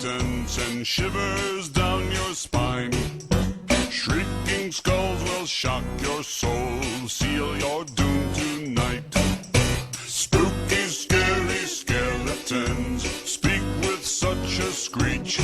skeletons send shivers down your spine. Shrieking skulls will shock your soul, seal your doom tonight. Spooky, scary skeletons speak with such a screech.